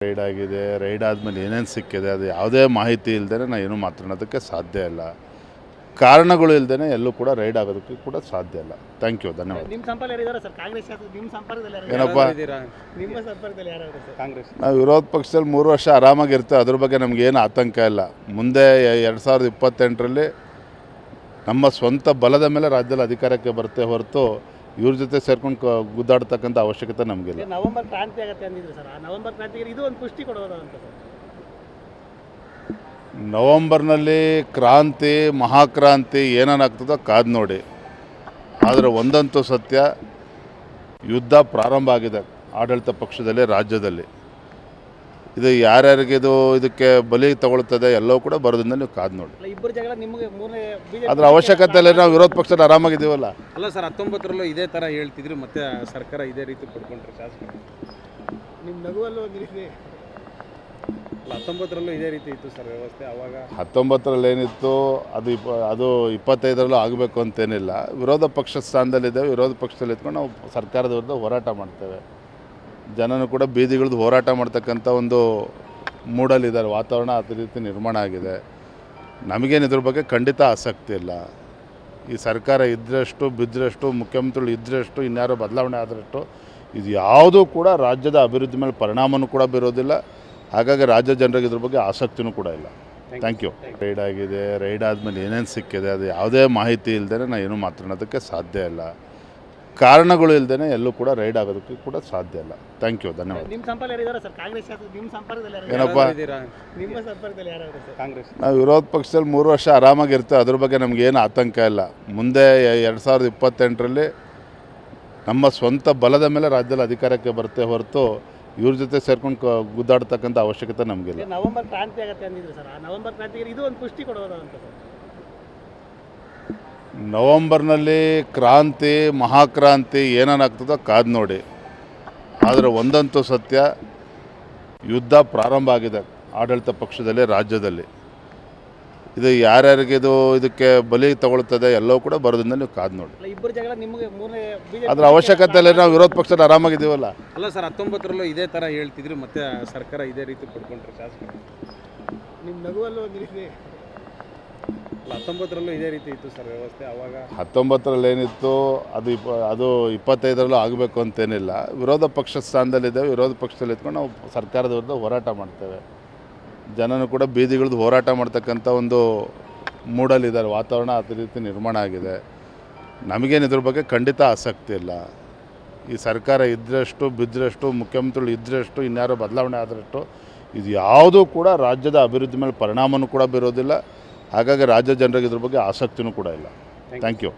Ride ಆಗಿದೆ, ride ಆದಮೇಲೆ ಏನೇನು ಸಿಕ್ಕಿದೆ ಅದು ಯಾವುದೇ ಮಾಹಿತಿ ಇಲ್ಲದೇ ನಾನು ಏನೂ ಮಾತನಾಡೋದಕ್ಕೆ ಸಾಧ್ಯ ಇಲ್ಲ. ಕಾರಣಗಳು ಇಲ್ಲದೇ ಎಲ್ಲೂ ಕೂಡ ರೈಡ್ ಆಗೋದಕ್ಕೆ ಕೂಡ ಸಾಧ್ಯ ಇಲ್ಲ. ಥ್ಯಾಂಕ್ ಯು, ಧನ್ಯವಾದ. ನಿಮ್ಮ ಸಂಪರ್ಕದಲ್ಲಿ ಇದ್ದಾರೆ ಸರ್ ಕಾಂಗ್ರೆಸ್ ಶಾಸಕರು ನಿಮ್ಮ ಸಂಪರ್ಕದಲ್ಲಿ ಯಾರು ಏನಪ್ಪ, ನಿಮ್ಮ ಸಂಪರ್ಕದಲ್ಲಿ ಯಾರು ಸರ್ ಕಾಂಗ್ರೆಸ್? ನಾವು ವಿರೋಧ ಪಕ್ಷದಲ್ಲಿ 3 ವರ್ಷ ಆರಾಮಾಗಿರ್ತೇವೆ, ಅದ್ರ ಬಗ್ಗೆ ನಮಗೇನು ಆತಂಕ ಇಲ್ಲ. ಮುಂದೆ 2028ರಲ್ಲಿ ನಮ್ಮ ಸ್ವಂತ ಬಲದ ಮೇಲೆ ರಾಜ್ಯದಲ್ಲಿ ಅಧಿಕಾರಕ್ಕೆ ಬರುತ್ತೆ ಹೊರತು ಇವ್ರ ಜೊತೆ ಸೇರ್ಕೊಂಡು ಗುದ್ದಾಡ್ತಕ್ಕಂಥ ಅವಶ್ಯಕತೆ ನಮಗಿಲ್ಲ. ನವೆಂಬರ್ ಕ್ರಾಂತಿ ಆಗುತ್ತೆ ಅಂದಿದ್ರು ಸರ್, ಆ ನವೆಂಬರ್ ಕ್ರಾಂತಿಗೆ ಇದು ಒಂದು ಪುಷ್ಟಿ ಕೊಡೋದು ಅಂತ ಸರ್. ನವಂಬರ್ನಲ್ಲಿ ಕ್ರಾಂತಿ, ಮಹಾಕ್ರಾಂತಿ ಏನೇನಾಗ್ತದೋ ಕಾದು ನೋಡಿ. ಆದರೆ ಒಂದಂತೂ ಸತ್ಯ, ಯುದ್ಧ ಪ್ರಾರಂಭ ಆಗಿದೆ ಆಡಳಿತ ಪಕ್ಷದಲ್ಲಿ, ರಾಜ್ಯದಲ್ಲಿ. ಇದು ಯಾರ್ಯಾರಿಗೆ ಇದಕ್ಕೆ ಬಲಿ ತಗೊಳ್ತದೆ ಎಲ್ಲವೂ ಕೂಡ ಬರೋದ್ರಿಂದ ನೀವು ಕಾದು ನೋಡಿ. ಇಬ್ಬರು ಜಗಳ ನಿಮಗೆ ಮೂರನೇ ಅದ್ರ ಅವಶ್ಯಕತೆ ನಾವು ವಿರೋಧ ಪಕ್ಷದಲ್ಲಿ ಆರಾಮಾಗಿದ್ದೀವಲ್ಲ. ಅಲ್ಲ ಸರ್, 19ರಲ್ಲೂ ಇದೇ ಥರ ಹೇಳ್ತಿದ್ರು, ಮತ್ತೆ ಸರ್ಕಾರ ಇದೇ ರೀತಿ ಪಡ್ಕೊಂಡ್ರೆ ಶಾಸಕರು. ನಿಮ್ಮ ನಗುವಲ್ಲೂ ಒಂದು ರೀತಿ 19ರಲ್ಲೂ ಇದೇ ರೀತಿ ಇತ್ತು ಸರ್ ವ್ಯವಸ್ಥೆ ಅವಾಗ. 19ರಲ್ಲಿ ಏನಿತ್ತು ಅದು 25ರಲ್ಲೂ ಆಗಬೇಕು ಅಂತೇನಿಲ್ಲ. ವಿರೋಧ ಪಕ್ಷ ಸ್ಥಾನದಲ್ಲಿದ್ದೇವೆ, ವಿರೋಧ ಪಕ್ಷದಲ್ಲಿ ಇದ್ಕೊಂಡು ನಾವು ಸರ್ಕಾರದ ವಿರುದ್ಧ ಹೋರಾಟ ಮಾಡ್ತೇವೆ. ಜನನು ಕೂಡ ಬೀದಿಗಿಳಿದು ಹೋರಾಟ ಮಾಡ್ತಕ್ಕಂಥ ಒಂದು ಮೂಡಲ್ಲಿದ್ದಾರೆ, ವಾತಾವರಣ ಅದೇ ರೀತಿ ನಿರ್ಮಾಣ ಆಗಿದೆ. ನಮಗೇನು ಇದ್ರ ಬಗ್ಗೆ ಖಂಡಿತ ಆಸಕ್ತಿ ಇಲ್ಲ. ಈ ಸರ್ಕಾರ ಇದ್ದರಷ್ಟು ಬಿದ್ದರಷ್ಟು, ಮುಖ್ಯಮಂತ್ರಿಗಳು ಇದ್ದರಷ್ಟು, ಇನ್ಯಾರೋ ಬದಲಾವಣೆ ಆದರಷ್ಟು ಇದು ಯಾವುದೂ ಕೂಡ ರಾಜ್ಯದ ಅಭಿವೃದ್ಧಿ ಮೇಲೆ ಪರಿಣಾಮನೂ ಕೂಡ ಬೀರೋದಿಲ್ಲ. ಹಾಗಾಗಿ ರಾಜ್ಯ ಜನರಿಗೆ ಇದ್ರ ಬಗ್ಗೆ ಆಸಕ್ತಿನೂ ಕೂಡ ಇಲ್ಲ. Thank you. ರೈಡ್ ಆಗಿದೆ, ರೈಡ್ ಆದಮೇಲೆ ಏನೇನು ಸಿಕ್ಕಿದೆ ಅದು ಯಾವುದೇ ಮಾಹಿತಿ ಇಲ್ಲದೇ ನಾನು ಏನೂ ಮಾತನಾಡೋದಕ್ಕೆ ಸಾಧ್ಯ ಇಲ್ಲ. ಕಾರಣಗಳು ಇಲ್ಲದೇ ಎಲ್ಲೂ ಕೂಡ ರೈಡ್ ಆಗೋದಕ್ಕೆ ಕೂಡ ಸಾಧ್ಯ ಇಲ್ಲ. ಥ್ಯಾಂಕ್ ಯು, ಧನ್ಯವಾದ. ನಿಮ್ಮ ಸಂಪರ್ಕದಲ್ಲಿ ಇದ್ದಾರೆ ಸರ್ ಕಾಂಗ್ರೆಸ್ ಶಾಸಕರು ನಿಮ್ಮ ಸಂಪರ್ಕದಲ್ಲಿ ಯಾರು ಏನಪ್ಪ, ನಿಮ್ಮ ಸಂಪರ್ಕದಲ್ಲಿ ಯಾರು ಸರ್ ಕಾಂಗ್ರೆಸ್? ನಾವು ವಿರೋಧ ಪಕ್ಷದಲ್ಲಿ 3 ವರ್ಷ ಆರಾಮಾಗಿರ್ತೇವೆ, ಅದ್ರ ಬಗ್ಗೆ ನಮಗೇನು ಆತಂಕ ಇಲ್ಲ. ಮುಂದೆ 2028ರಲ್ಲಿ ನಮ್ಮ ಸ್ವಂತ ಬಲದ ಮೇಲೆ ರಾಜ್ಯದಲ್ಲಿ ಅಧಿಕಾರಕ್ಕೆ ಬರುತ್ತೆ ಹೊರತು ಇವ್ರ ಜೊತೆ ಸೇರ್ಕೊಂಡು ಗುದ್ದಾಡ್ತಕ್ಕಂಥ ಅವಶ್ಯಕತೆ ನಮಗಿಲ್ಲ. ನವೆಂಬರ್ ಕ್ರಾಂತಿ ಆಗುತ್ತೆ ಅಂದಿದ್ರು ಸರ್, ಆ ನವೆಂಬರ್ ಕ್ರಾಂತಿಗೆ ಇದು ಒಂದು ಪುಷ್ಟಿ ಕೊಡೋದು ಅಂತ ಸರ್. ನವಂಬರ್ನಲ್ಲಿ ಕ್ರಾಂತಿ, ಮಹಾಕ್ರಾಂತಿ ಏನೇನಾಗ್ತದೋ ಕಾದು ನೋಡಿ. ಆದರೆ ಒಂದಂತೂ ಸತ್ಯ, ಯುದ್ಧ ಪ್ರಾರಂಭ ಆಗಿದೆ ಆಡಳಿತ ಪಕ್ಷದಲ್ಲಿ, ರಾಜ್ಯದಲ್ಲಿ. ಇದು ಯಾರ್ಯಾರಿಗೆ ಇದಕ್ಕೆ ಬಲಿ ತಗೊಳ್ತದೆ ಎಲ್ಲವೂ ಕೂಡ ಬರೋದ್ರಿಂದ ನೀವು ಕಾದು ನೋಡಿ. ಇಬ್ಬರು ಜಗಳ ನಿಮಗೆ ಮೂರನೇ ಅದ್ರ ಅವಶ್ಯಕತೆ ನಾವು ವಿರೋಧ ಪಕ್ಷದಲ್ಲಿ ಆರಾಮಾಗಿದ್ದೀವಲ್ಲ. ಅಲ್ಲ ಸರ್, 19ರಲ್ಲೂ ಇದೇ ಥರ ಹೇಳ್ತಿದ್ರು, ಮತ್ತೆ ಸರ್ಕಾರ ಇದೇ ರೀತಿ ಪಡ್ಕೊಂಡ್ರೆ ಶಾಸಕರು. ನಿಮ್ಮ ನಗುವಲ್ಲೂ ಒಂದು ರೀತಿ 19ರಲ್ಲೂ ಇದೇ ರೀತಿ ಇತ್ತು ಸರ್ ವ್ಯವಸ್ಥೆ ಅವಾಗ. 19ರಲ್ಲಿ ಏನಿತ್ತು ಅದು 25ರಲ್ಲೂ ಆಗಬೇಕು ಅಂತೇನಿಲ್ಲ. ವಿರೋಧ ಪಕ್ಷ ಸ್ಥಾನದಲ್ಲಿದ್ದೇವೆ, ವಿರೋಧ ಪಕ್ಷದಲ್ಲಿ ಇದ್ಕೊಂಡು ನಾವು ಸರ್ಕಾರದ ವಿರುದ್ಧ ಹೋರಾಟ ಮಾಡ್ತೇವೆ. ಜನನು ಕೂಡ ಬೀದಿಗಿಳಿದು ಹೋರಾಟ ಮಾಡ್ತಕ್ಕಂಥ ಒಂದು ಮೂಡಲ್ಲಿದ್ದಾರೆ, ವಾತಾವರಣ ಅದೇ ರೀತಿ ನಿರ್ಮಾಣ ಆಗಿದೆ. ನಮಗೇನು ಇದ್ರ ಬಗ್ಗೆ ಖಂಡಿತ ಆಸಕ್ತಿ ಇಲ್ಲ. ಈ ಸರ್ಕಾರ ಇದ್ದರಷ್ಟು ಬಿದ್ದರಷ್ಟು, ಮುಖ್ಯಮಂತ್ರಿಗಳು ಇದ್ದರಷ್ಟು, ಇನ್ಯಾರೋ ಬದಲಾವಣೆ ಆದರಷ್ಟು ಇದು ಯಾವುದೂ ಕೂಡ ರಾಜ್ಯದ ಅಭಿವೃದ್ಧಿ ಮೇಲೆ ಪರಿಣಾಮನೂ ಕೂಡ ಬೀರೋದಿಲ್ಲ. ಹಾಗಾಗಿ ರಾಜ್ಯ ಜನರಿಗೆ ಇದ್ರ ಬಗ್ಗೆ ಆಸಕ್ತಿನೂ ಕೂಡ ಇಲ್ಲ. Thank you.